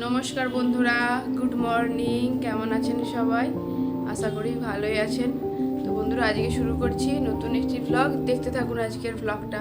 নমস্কার বন্ধুরা, good morning. কেমন আছেন সবাই? আশা করি ভালোই আছেন। তো বন্ধুরা, আজকে শুরু করছি নতুন একটি ব্লগ। দেখতে থাকুন আজকের ব্লগটা।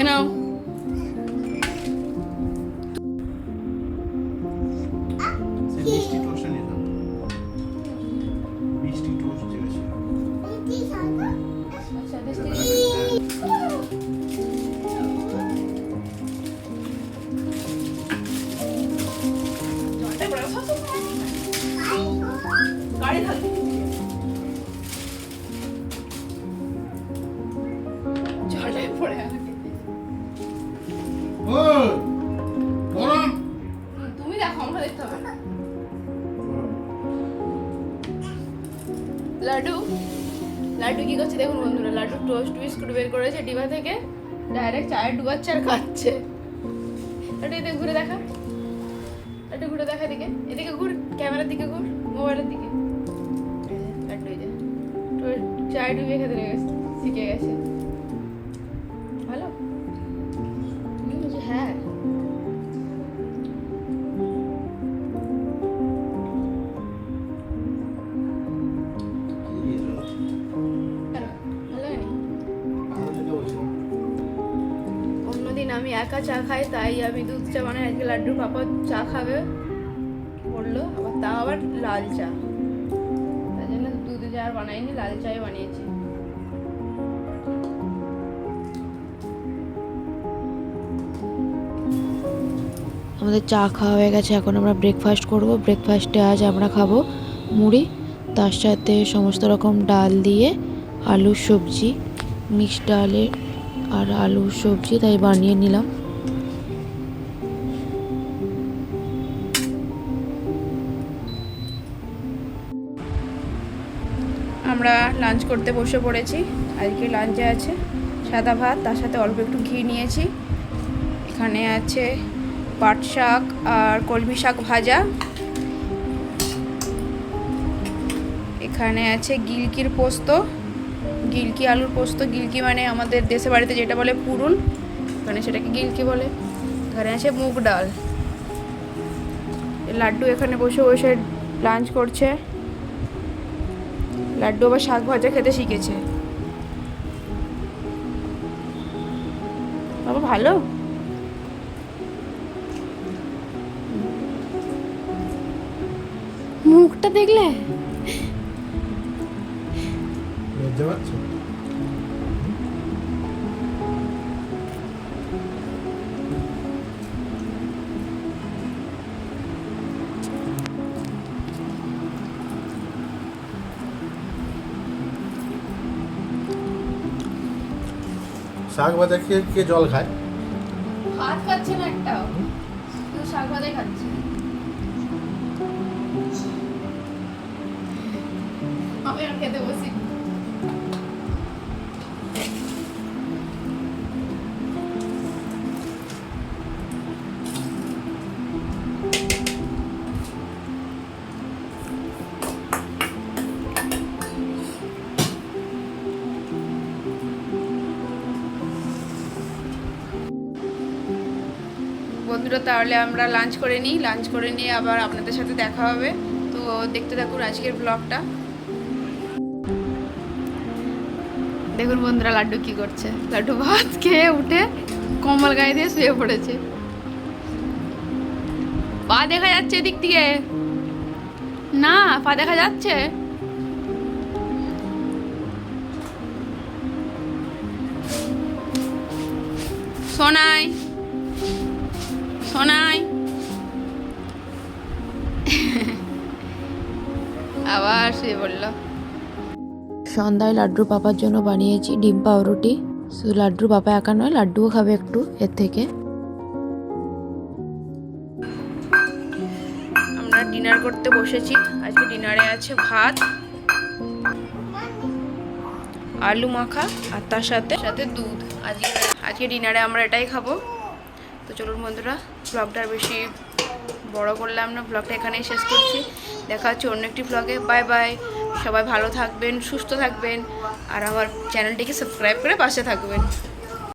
নাও। মিষ্টি টোস্ট নিলাম। মিষ্টি টোস্ট যেটা ছিল। জলে পড়ে আমাকে। ওই গরম। তুমি দেখো, আমরা দেখতে হবে না। লাড্ডু লাড্ডু কি করছে দেখুন বন্ধুরা। লাড্ডু টোস্ট বিস্কুট বের করেছে ডিবা থেকে, ডাইরেক্ট চায়ে ডুবাচ্ছে আর খাচ্ছে। লাড্ডু এদিকে ঘুরে দেখা, লাড্ডু ঘুরে দেখা, এদিকে এদিকে ঘুর, ক্যামেরার দিকে ঘুর, মোবাইলের দিকে। লাড্ডু এই যে চায়ে ডুবিয়ে খেতে গেছে, শিখে গেছে। ভালো। হ্যাঁ, অন্যদিন আমি একা চা খাই, তাই আমি দুধ চা বানাই। আজকে লাড্ডুর পাপা চা খাবে বললো, আবার তাও আবার লাল চা। তাই জন্য দুধে চা আর বানাইনি, লাল চাই বানিয়েছি। আমাদের চা খাওয়া হয়ে গেছে, এখন আমরা ব্রেকফাস্ট করব। ব্রেকফাস্টে আজ আমরা খাবো মুড়ি, তার সাথে সমস্ত রকম ডাল দিয়ে আলুর সবজি, মিক্সড ডালের আর আলুর সবজি, তাই বানিয়ে নিলাম। আমরা লাঞ্চ করতে বসে পড়েছি। আজকে লাঞ্চে আছে সাদা ভাত, তার সাথে অল্প একটু ঘি নিয়েছি। এখানে আছে পাট শাক আর কলমি শাক ভাজা। এখানে আছে গিলকির পোস্ত, গিলকি আলুর পোস্ত। গিলকি মানে আমাদের দেশে বাড়িতে যেটা বলে পুরুল, এখানে সেটাকে গিলকি বলে। এখানে আছে মুগ ডাল। লাড্ডু এখানে বসে বসে লাঞ্চ করছে। লাড্ডু আবার শাক ভাজা খেতে শিখেছে। বাবা ভালো। মুখটা দেখলে লজ্জা পাচ্ছো? শাক ভাজা খেয়ে কে জল খায়? ভাত খাচ্ছে না একটাও, শুধু শাক ভাজাই খাচ্ছে। আমি আর খেতে বসি। বন্ধুরা তাহলে আমরা লাঞ্চ করে নিই, লাঞ্চ করে নিয়ে আবার আপনাদের সাথে দেখা হবে। তো দেখতে থাকুন আজকের ব্লগটা। দেখুন বন্ধুরা লাড্ডু কি করছে। লাড্ডু ভাত খেয়ে উঠে কম্বল গায়ে দিয়ে শুয়ে পড়েছে। পা দেখা যাচ্ছে এদিক থেকে, না পা দেখা যাচ্ছে। সোনাই সোনাই আবার শুয়ে পড়লো। সন্ধ্যায় লাড্ডুর পাপার জন্য বানিয়েছি ডিম পাউরুটি। শুধু লাড্ডুর পাপা একা নয়, লাড্ডুও খাবে একটু এর থেকে। আমরা ডিনার করতে বসেছি। আজকে ডিনারে আছে ভাত, আলু মাখা আর তার সাথে সাথে দুধ। আজকে ডিনারে আমরা এটাই খাবো। তো চলুন বন্ধুরা, ব্লগটা আর বেশি বড় করলাম না, ব্লগটা এখানেই শেষ করছি। দেখা হচ্ছে অন্য একটি ব্লগে। Bye bye. সবাই ভালো থাকবেন, সুস্থ থাকবেন, আর আমার চ্যানেলটিকে সাবস্ক্রাইব করে পাশে থাকবেন।